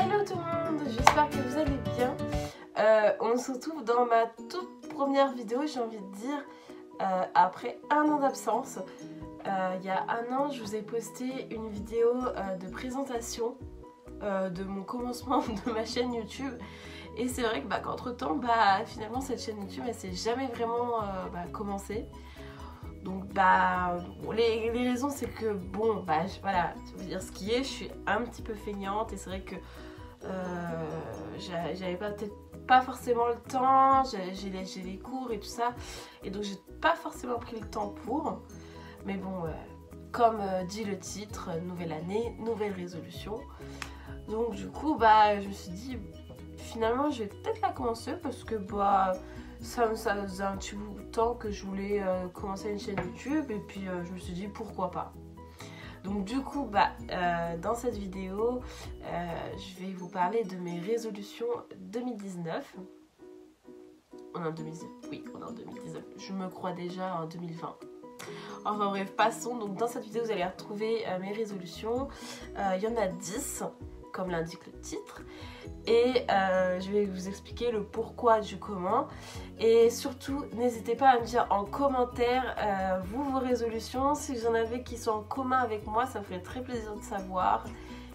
Hello tout le monde, j'espère que vous allez bien. On se retrouve dans ma toute première vidéo, j'ai envie de dire, après un an d'absence. Il y a un an, je vous ai posté une vidéo de présentation de mon commencement de ma chaîne YouTube. Et c'est vrai que qu'entre temps, finalement cette chaîne YouTube, elle s'est jamais vraiment commencée. Donc les raisons c'est que voilà, je veux dire ce qui est, je suis un petit peu feignante et c'est vrai que j'avais peut-être pas forcément le temps, j'ai les cours et tout ça et donc j'ai pas forcément pris le temps pour, mais bon, comme dit le titre, nouvelle année, nouvelle résolution. Donc du coup je me suis dit finalement je vais peut-être la commencer parce que ça faisait un petit bout de temps que je voulais commencer une chaîne YouTube et puis je me suis dit pourquoi pas. Donc du coup dans cette vidéo je vais vous parler de mes résolutions 2019. On est en 2019, oui on est en 2019, je me crois déjà en 2020. Enfin bref, passons. Donc dans cette vidéo vous allez retrouver mes résolutions. Il y en a 10 comme l'indique le titre et je vais vous expliquer le pourquoi du comment et surtout n'hésitez pas à me dire en commentaire vos résolutions, si vous en avez qui sont en commun avec moi, ça me ferait très plaisir de savoir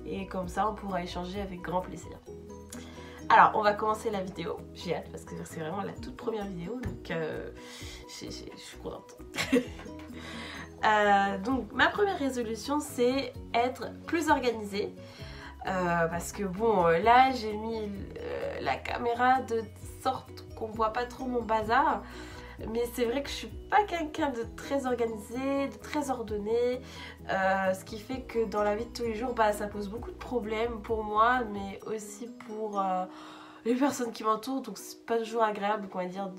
et comme ça on pourra échanger avec grand plaisir. Alors on va commencer la vidéo, j'ai hâte parce que c'est vraiment la toute première vidéo donc je suis contente. Donc ma première résolution c'est être plus organisée. Parce que là j'ai mis la caméra de sorte qu'on voit pas trop mon bazar, mais c'est vrai que je suis pas quelqu'un de très organisé, de très ordonné, ce qui fait que dans la vie de tous les jours ça pose beaucoup de problèmes pour moi mais aussi pour les personnes qui m'entourent, donc c'est pas toujours agréable on va dire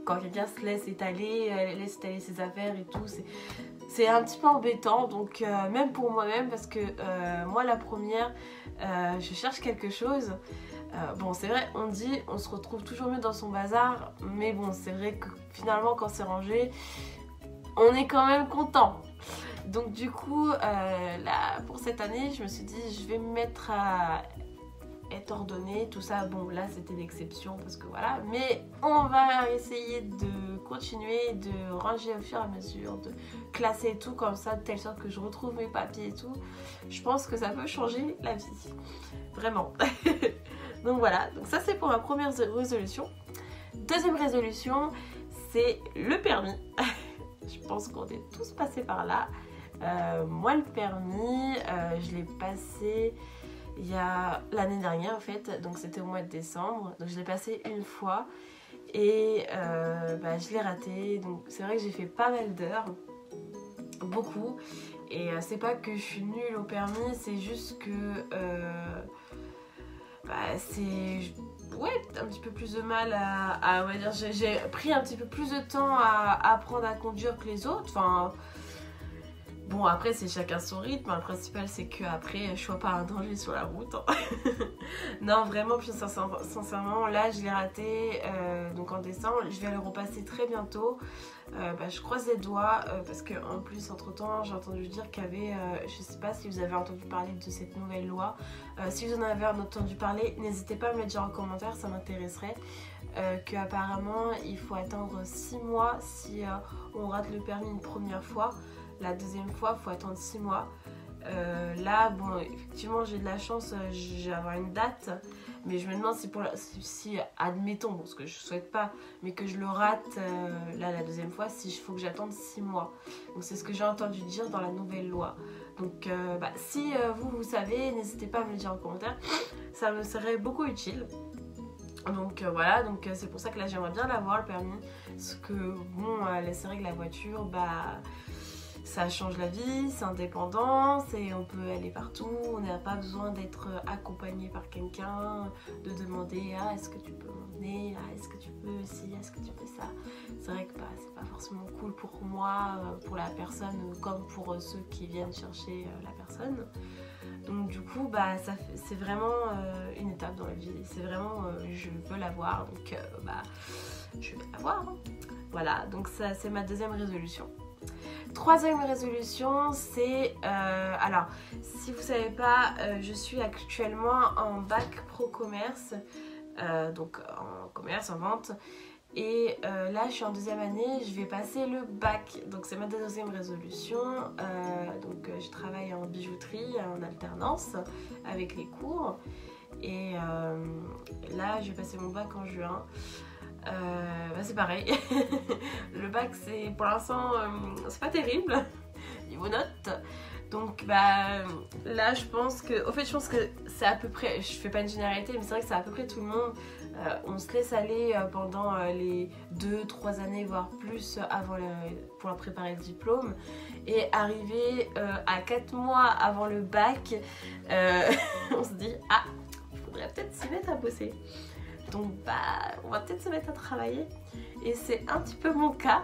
quand quelqu'un se laisse étaler ses affaires et tout, c'est un petit peu embêtant, donc même pour moi-même, parce que moi la première, je cherche quelque chose. C'est vrai, on dit on se retrouve toujours mieux dans son bazar, mais bon c'est vrai que finalement quand c'est rangé, on est quand même content. Donc du coup, là pour cette année, je me suis dit je vais me mettre à être ordonnée, tout ça, là c'était l'exception parce que voilà, mais on va essayer de continuer de ranger au fur et à mesure, de classer et tout comme ça, de telle sorte que je retrouve mes papiers et tout. Je pense que ça peut changer la vie, vraiment. Donc voilà, donc ça c'est pour ma première résolution. Deuxième résolution, c'est le permis. Je pense qu'on est tous passés par là. Moi le permis, je l'ai passé il y a l'année dernière en fait, donc c'était au mois de décembre, donc je l'ai passé une fois et je l'ai raté, donc c'est vrai que j'ai fait pas mal d'heures, beaucoup, et c'est pas que je suis nulle au permis, c'est juste que c'est un petit peu plus de mal à on va dire, j'ai pris un petit peu plus de temps à apprendre à conduire que les autres, après c'est chacun son rythme, le principal c'est que après je sois pas un danger sur la route. Non vraiment, plus sincèrement là je l'ai raté donc en décembre, je vais le repasser très bientôt. Je croise les doigts parce que en plus entre temps j'ai entendu dire qu'il y avait, je sais pas si vous avez entendu parler de cette nouvelle loi, si vous en avez entendu parler n'hésitez pas à me le dire en commentaire, ça m'intéresserait. Qu'apparemment il faut attendre 6 mois si on rate le permis une première fois. La deuxième fois, il faut attendre 6 mois. Là, effectivement, j'ai de la chance, j'ai avoir une date. Mais je me demande si admettons, ce que je souhaite pas, mais que je le rate la deuxième fois, s'il faut que j'attende 6 mois. Donc c'est ce que j'ai entendu dire dans la nouvelle loi. Donc si vous savez, n'hésitez pas à me le dire en commentaire. Ça me serait beaucoup utile. Donc voilà, donc c'est pour ça que là j'aimerais bien l'avoir le permis. Parce que c'est vrai que la voiture, ça change la vie, c'est indépendant, on peut aller partout, on n'a pas besoin d'être accompagné par quelqu'un, de demander est-ce que tu peux m'emmener, est-ce que tu peux ci, est-ce que tu peux ça. C'est vrai que c'est pas forcément cool pour moi, pour la personne, comme pour ceux qui viennent chercher la personne. Donc du coup c'est vraiment une étape dans la vie, c'est vraiment je veux l'avoir, donc je vais l'avoir. Voilà, donc ça c'est ma deuxième résolution. Troisième résolution, c'est... alors, si vous ne savez pas, je suis actuellement en bac pro commerce, donc en commerce, en vente. Et là, je suis en deuxième année, je vais passer le bac. Donc c'est ma deuxième résolution. Je travaille en bijouterie, en alternance, avec les cours. Et là, je vais passer mon bac en juin. C'est pareil. Le bac, c'est pour l'instant, c'est pas terrible niveau notes. Donc là, je pense que c'est à peu près, je fais pas une généralité, mais c'est vrai que c'est à peu près tout le monde. On se laisse aller pendant les 2-3 années, voire plus, pour préparer le diplôme. Et arrivé à 4 mois avant le bac, on se dit, ah, il faudrait peut-être s'y mettre à bosser. Donc on va peut-être se mettre à travailler. Et c'est un petit peu mon cas.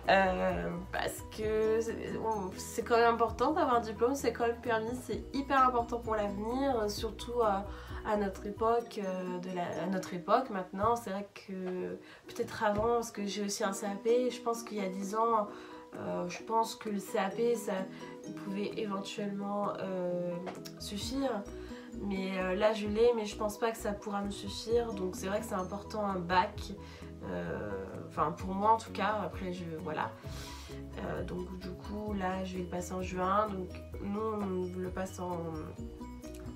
Parce que c'est quand même important d'avoir un diplôme, c'est quand même permis, c'est hyper important pour l'avenir, surtout à notre époque, à notre époque maintenant. C'est vrai que peut-être avant, parce que j'ai aussi un CAP, je pense qu'il y a 10 ans, je pense que le CAP, ça pouvait éventuellement suffire. Mais là je l'ai, mais je pense pas que ça pourra me suffire, donc c'est vrai que c'est important un bac. Enfin pour moi en tout cas, après voilà. Donc du coup là je vais le passer en juin. Donc nous on le passe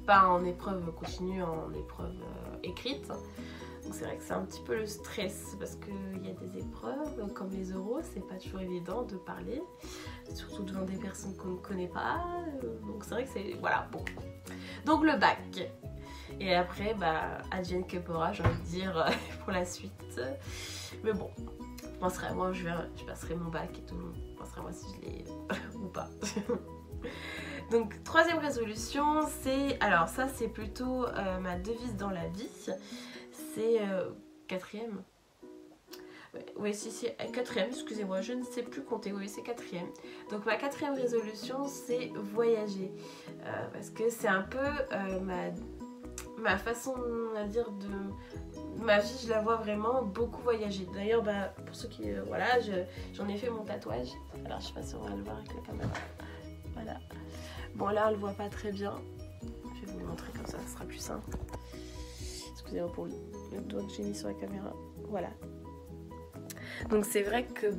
pas en épreuve continue, en épreuve écrite. Donc c'est vrai que c'est un petit peu le stress parce qu'il y a des épreuves comme les oraux, c'est pas toujours évident de parler, surtout devant des personnes qu'on ne connaît pas. Donc c'est vrai que c'est... voilà, bon. Donc le bac. Et après, advienne que pourra, j'ai envie de dire, pour la suite. Mais bon, je penserai à moi, je passerai mon bac et tout. Je penserai à moi si je l'ai ou pas. Donc, troisième résolution, c'est... Alors ça, c'est plutôt ma devise dans la vie. C'est quatrième. Oui, si, quatrième, excusez-moi, je ne sais plus compter. Oui, c'est quatrième. Donc, ma quatrième résolution, c'est voyager. Parce que c'est un peu ma façon à dire de ma vie, je la vois vraiment beaucoup voyager. D'ailleurs, pour ceux qui... voilà, j'en ai fait mon tatouage. Alors, je sais pas si on va le voir avec la caméra. Voilà. Bon, là, on le voit pas très bien. Je vais vous le montrer comme ça sera plus simple. Excusez-moi pour le doigt que j'ai mis sur la caméra. Voilà. Donc, c'est vrai que,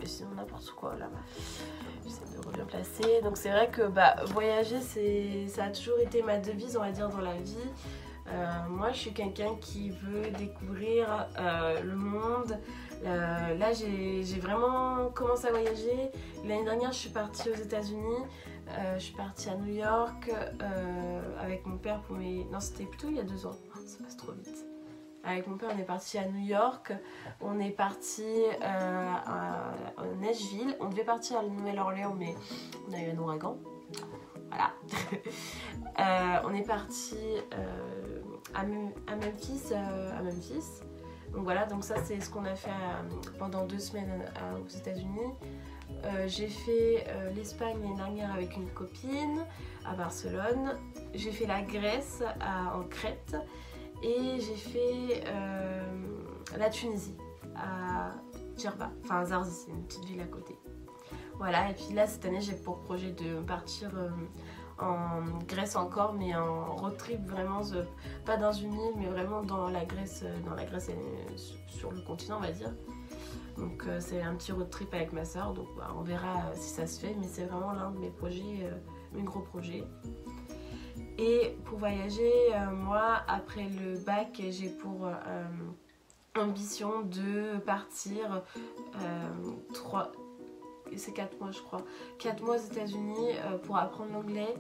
sinon, n'importe quoi, là. J'essaie de bien placer. Donc, c'est vrai que, voyager, ça a toujours été ma devise, on va dire, dans la vie. Moi, je suis quelqu'un qui veut découvrir le monde. Là, j'ai vraiment commencé à voyager. L'année dernière, je suis partie aux États-Unis. Je suis partie à New York avec mon père pour mes... Non, c'était plutôt il y a 2 ans. Ça passe trop vite. Avec mon père, on est parti à New York. On est parti à Nashville. On devait partir à la Nouvelle-Orléans, mais on a eu un ouragan. Voilà. On est parti à Memphis. Donc voilà, donc ça c'est ce qu'on a fait pendant 2 semaines aux États-Unis. J'ai fait l'Espagne l'année dernière avec une copine à Barcelone. J'ai fait la Grèce en Crète. Et j'ai fait la Tunisie à Djerba, enfin à Zarzis, c'est une petite ville à côté. Voilà, et puis là cette année j'ai pour projet de partir en Grèce encore, mais en road trip vraiment, pas dans une île, mais vraiment dans la Grèce sur le continent on va dire. Donc c'est un petit road trip avec ma soeur, donc on verra si ça se fait, mais c'est vraiment l'un de mes projets, mes gros projets. Et pour voyager, moi, après le bac, j'ai pour ambition de partir 4 mois je crois, 4 mois aux États-Unis pour apprendre l'anglais,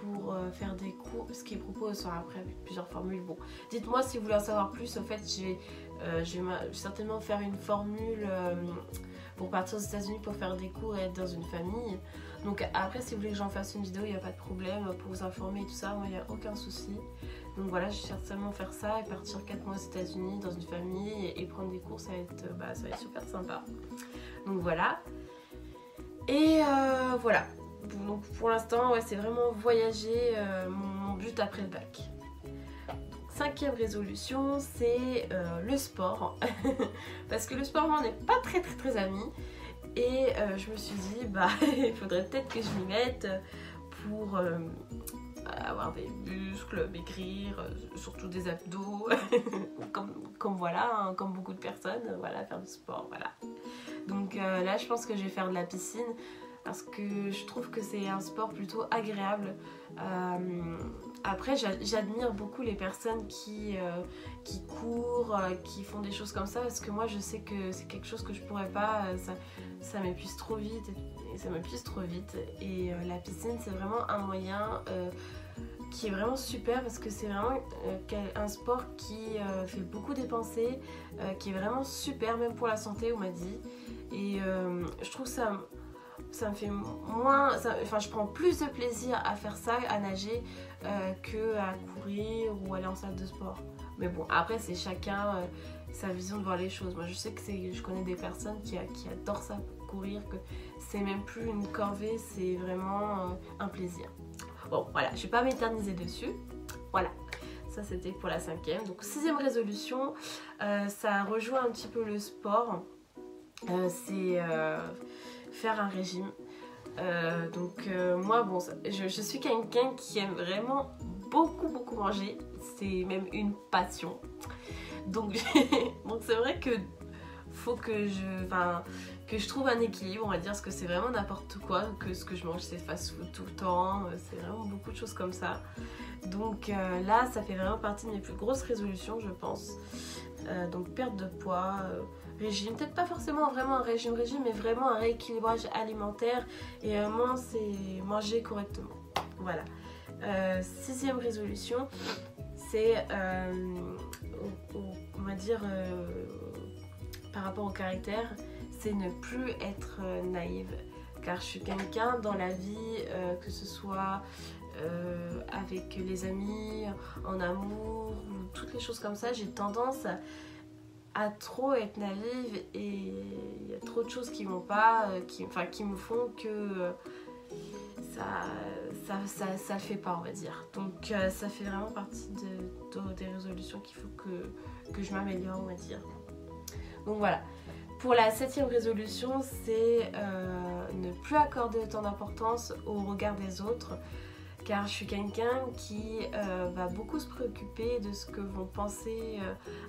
pour faire des cours, ce qu'ils proposent après avec plusieurs formules. Bon, dites-moi si vous voulez en savoir plus. En fait, je vais certainement faire une formule pour partir aux États-Unis pour faire des cours et être dans une famille. Donc après, si vous voulez que j'en fasse une vidéo, il n'y a pas de problème pour vous informer et tout ça, moi il n'y a aucun souci. Donc voilà, je vais certainement faire ça et partir 4 mois aux États-Unis dans une famille et prendre des cours, ça va être super sympa. Donc voilà. Et voilà. Donc pour l'instant, ouais, c'est vraiment voyager mon but après le bac. Donc, 5e résolution, c'est le sport. Parce que le sport, moi, on n'est pas très amis. Et je me suis dit, bah il faudrait peut-être que je m'y mette pour avoir des muscles, maigrir, surtout des abdos, comme voilà, hein, comme beaucoup de personnes, voilà, faire du sport, voilà. Donc là je pense que je vais faire de la piscine parce que je trouve que c'est un sport plutôt agréable. Après j'admire beaucoup les personnes qui courent, qui font des choses comme ça, parce que moi je sais que c'est quelque chose que je pourrais pas, ça m'épuise trop vite et ça m'épuise trop vite. Et la piscine c'est vraiment un moyen qui est vraiment super, parce que c'est vraiment un sport qui fait beaucoup dépenser, qui est vraiment super même pour la santé, on m'a dit. Et je trouve ça me fait moins, enfin je prends plus de plaisir à faire ça, à nager, que à courir ou aller en salle de sport. Mais bon, après c'est chacun sa vision de voir les choses. Moi je sais que je connais des personnes qui adorent ça, courir, que c'est même plus une corvée, c'est vraiment un plaisir. Bon voilà, je vais pas m'éterniser dessus. Voilà, ça c'était pour la 5e. Donc 6e résolution, ça rejoint un petit peu le sport. C'est faire un régime. Moi bon, je suis quelqu'un qui aime vraiment beaucoup manger. C'est même une passion. Donc c'est vrai que faut que je trouve un équilibre, on va dire, parce que c'est vraiment n'importe quoi, que ce que je mange c'est fast food tout le temps, c'est vraiment beaucoup de choses comme ça. Donc là ça fait vraiment partie de mes plus grosses résolutions, je pense. Donc perte de poids, régime, peut-être pas forcément vraiment un régime, mais vraiment un rééquilibrage alimentaire, et c'est manger correctement. Voilà. 6e résolution, c'est on va dire par rapport au caractère, c'est ne plus être naïve, car je suis quelqu'un dans la vie, que ce soit avec les amis, en amour ou toutes les choses comme ça, j'ai tendance à trop être naïve, et il y a trop de choses qui vont pas, qui me font que ça le fait pas, on va dire. Donc ça fait vraiment partie des résolutions qu'il faut que je m'améliore, on va dire. Donc voilà. Pour la 7e résolution, c'est ne plus accorder autant d'importance au regard des autres, car je suis quelqu'un qui va beaucoup se préoccuper de ce que vont penser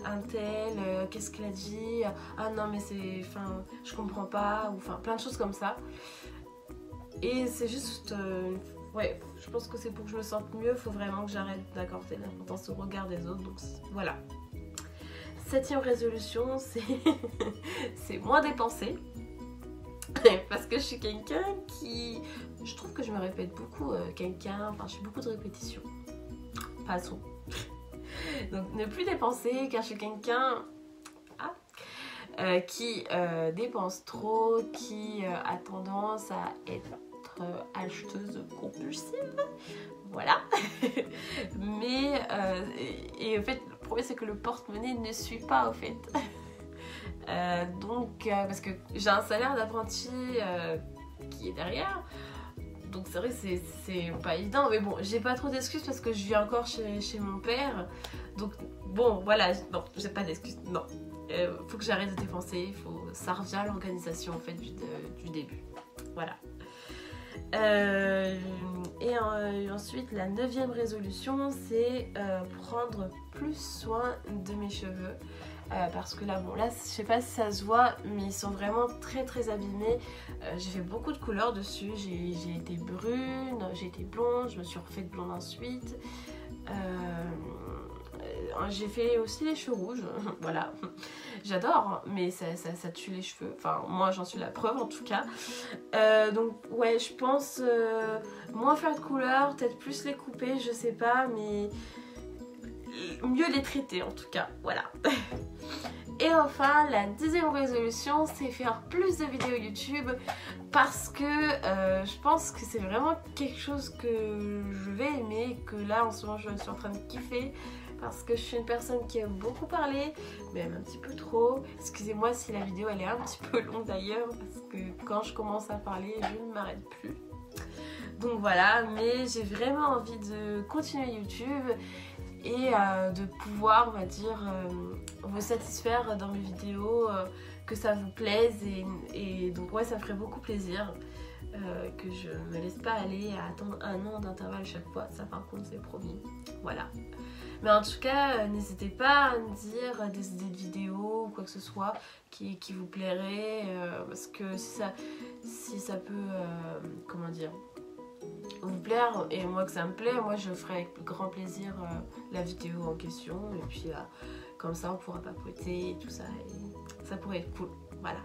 un tel, qu'est-ce qu'il a dit, ah non mais je comprends pas, ou plein de choses comme ça. Et c'est juste, ouais, je pense que c'est pour que je me sente mieux, il faut vraiment que j'arrête d'accorder l'importance au regard des autres, donc voilà. 7e résolution, c'est moins dépenser. Parce que je suis quelqu'un qui... Je trouve que je me répète beaucoup, je fais beaucoup de répétitions. Passons. Donc ne plus dépenser, car je suis quelqu'un qui dépense trop, qui a tendance à être acheteuse compulsive. Voilà. Mais et en fait le problème c'est que le porte-monnaie ne suit pas au fait. Parce que j'ai un salaire d'apprenti qui est derrière, donc c'est vrai que c'est pas évident, mais bon, j'ai pas trop d'excuses parce que je vis encore chez mon père, donc bon voilà, non, j'ai pas d'excuses, non. Faut que j'arrête de dépenser, ça revient à l'organisation en fait du début, voilà. Et ensuite la 9e résolution, c'est prendre plus soin de mes cheveux, parce que là je sais pas si ça se voit, mais ils sont vraiment très abîmés. J'ai fait beaucoup de couleurs dessus, j'ai été brune, j'ai été blonde, je me suis refait blonde ensuite, j'ai fait aussi les cheveux rouges. Voilà, j'adore, mais ça tue les cheveux, enfin moi j'en suis la preuve en tout cas. Donc ouais, je pense moins faire de couleurs, peut-être plus les couper, je sais pas, mais mieux les traiter en tout cas, voilà. Et enfin la 10e résolution, c'est faire plus de vidéos YouTube, parce que je pense que c'est vraiment quelque chose que je vais aimer, que là en ce moment je suis en train de kiffer, parce que je suis une personne qui aime beaucoup parler, mais même un petit peu trop. Excusez-moi si la vidéo elle est un petit peu longue d'ailleurs, parce que quand je commence à parler, je ne m'arrête plus. Donc voilà, mais j'ai vraiment envie de continuer YouTube et de pouvoir, on va dire, me satisfaire dans mes vidéos, que ça vous plaise et donc ouais, ça me ferait beaucoup plaisir. Que je me laisse pas aller à attendre 1 an d'intervalle chaque fois, ça par contre c'est promis, voilà. Mais en tout cas, n'hésitez pas à me dire des idées de vidéos ou quoi que ce soit qui vous plairait, parce que si ça peut, comment dire, vous plaire et moi que ça me plaît, moi je ferai avec grand plaisir la vidéo en question et puis comme ça on pourra papoter et tout ça et ça pourrait être cool, voilà.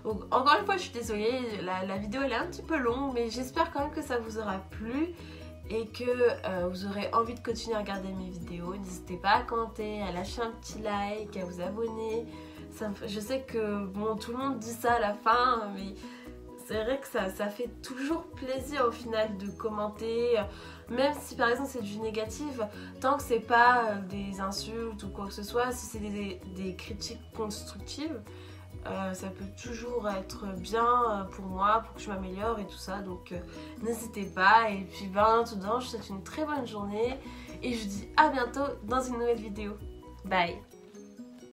Donc, encore une fois, je suis désolée, la vidéo elle est un petit peu longue, mais j'espère quand même que ça vous aura plu et que vous aurez envie de continuer à regarder mes vidéos. N'hésitez pas à commenter, à lâcher un petit like, à vous abonner. Je sais que bon, tout le monde dit ça à la fin, mais c'est vrai que ça fait toujours plaisir au final de commenter, même si par exemple c'est du négatif, tant que c'est pas des insultes ou quoi que ce soit, si c'est des critiques constructives. Ça peut toujours être bien pour moi, pour que je m'améliore et tout ça, donc n'hésitez pas. Et puis en attendant, je vous souhaite une très bonne journée et je vous dis à bientôt dans une nouvelle vidéo. Bye!